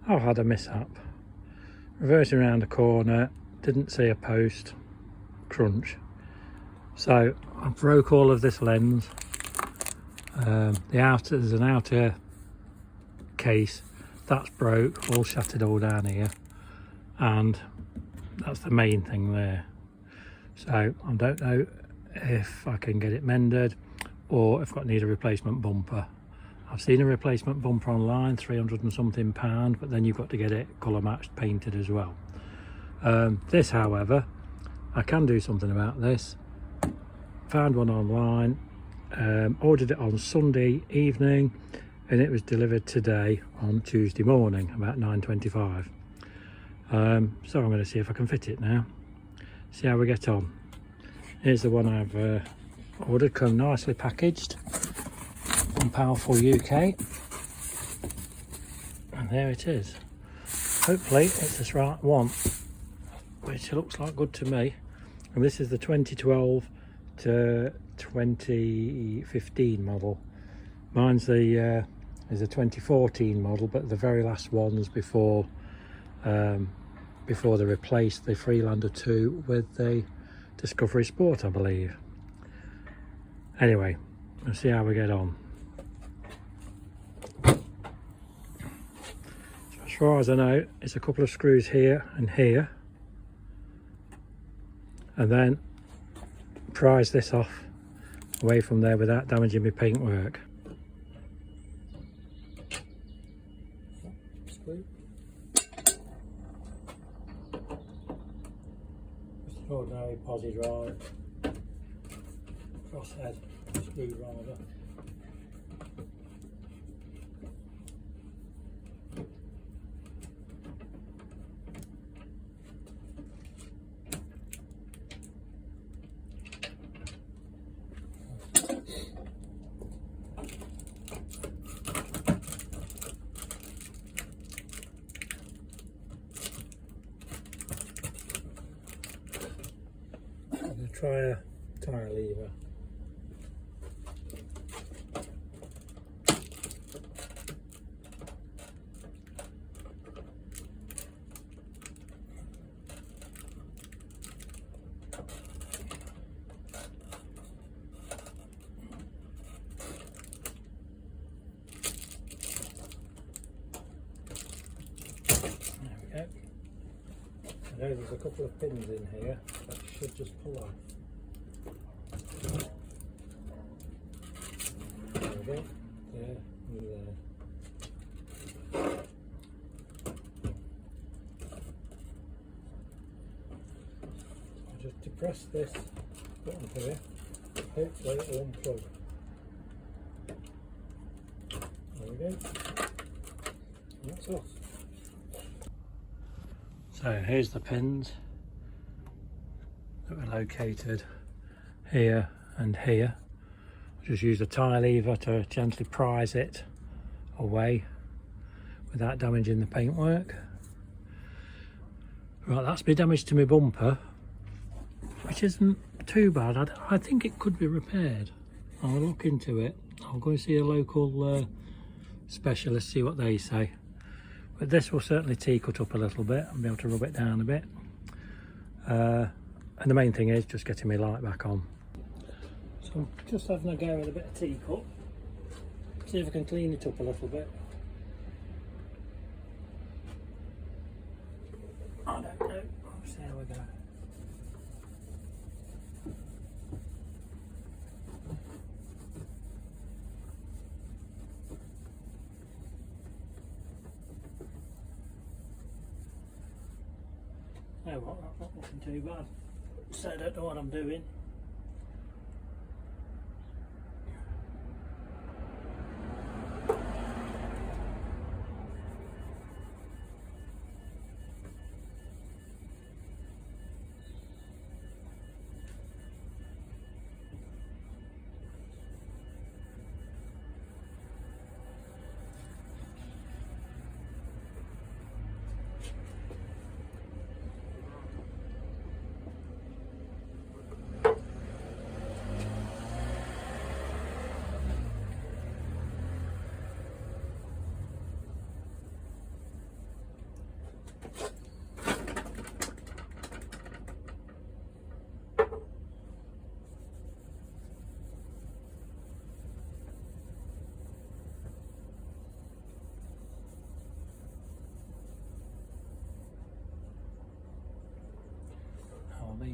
I've had a mishap. Reversing around the corner, didn't see a post, crunch. So I broke all of this lens. There's an outer case that's broke, all shattered all down here, and that's the main thing there. So I don't know if I can get it mended or if I need a replacement bumper. I've seen a replacement bumper online, 300 and something pound, but then you've got to get it colour matched, painted as well. This, however, I can do something about this. Found one online, ordered it on Sunday evening, and it was delivered today on Tuesday morning about 9:25. So I'm going to see if I can fit it now, see how we get on. Here's the one I've ordered, come nicely packaged from Powerful UK, and there it is. Hopefully it's this right one, which looks like good to me. And this is the 2012 to 2015 model. Mine's the is a 2014 model, but the very last ones before they replaced the Freelander 2 with the Discovery Sport, I believe. Anyway, let's see how we get on. So as far as I know, it's a couple of screws here and here, and then prise this off away from there without damaging my paintwork. Screw. Just an ordinary posi drive, crosshead screwdriver. I'm going to try a tyre lever. I know there's a couple of pins in here that should just pull off. There we go. There and there. I'll just depress this button here. Hopefully it will unplug. There we go. And that's off. So here's the pins that were located here and here. Just use a tie lever to gently prise it away without damaging the paintwork. Right, that's been damage to my bumper, which isn't too bad. I think it could be repaired. I'll look into it. I'll go and see a local specialist, see what they say. But this will certainly T-cut up a little bit and be able to rub it down a bit. And the main thing is just getting my light back on. So I'm just having a go with a bit of T-cut. See if I can clean it up a little bit. I don't know. We'll see how we go. Oh, well, that's not looking too bad. So I don't know what I'm doing.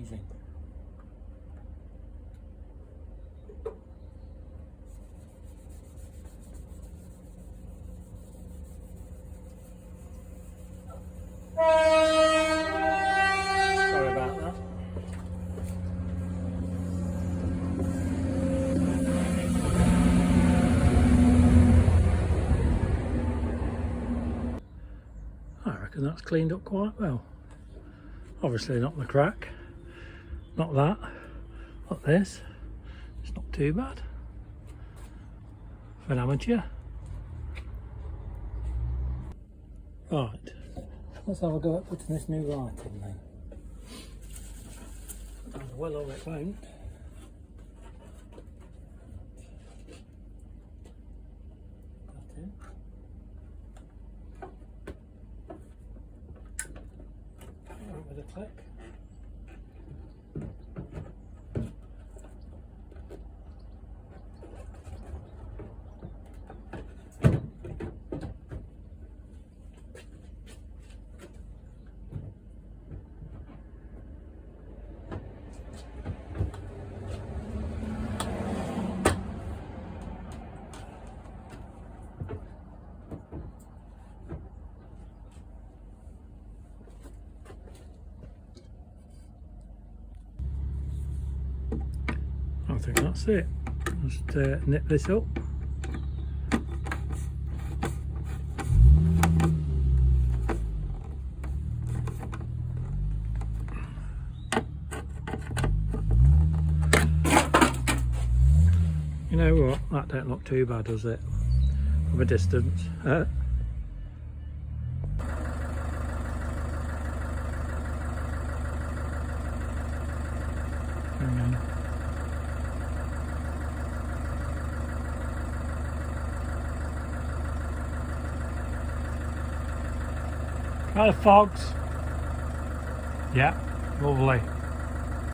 amazing. Sorry about that. I reckon that's cleaned up quite well. Obviously not the crack, not that, not this. It's not too bad for an amateur. Right, let's have a go at putting this new light in then. Either will or it won't. That in. With a click. I think that's it. Just nip this up. You know what? That don't look too bad, does it? From a distance. Hi, fogs. Yeah, lovely.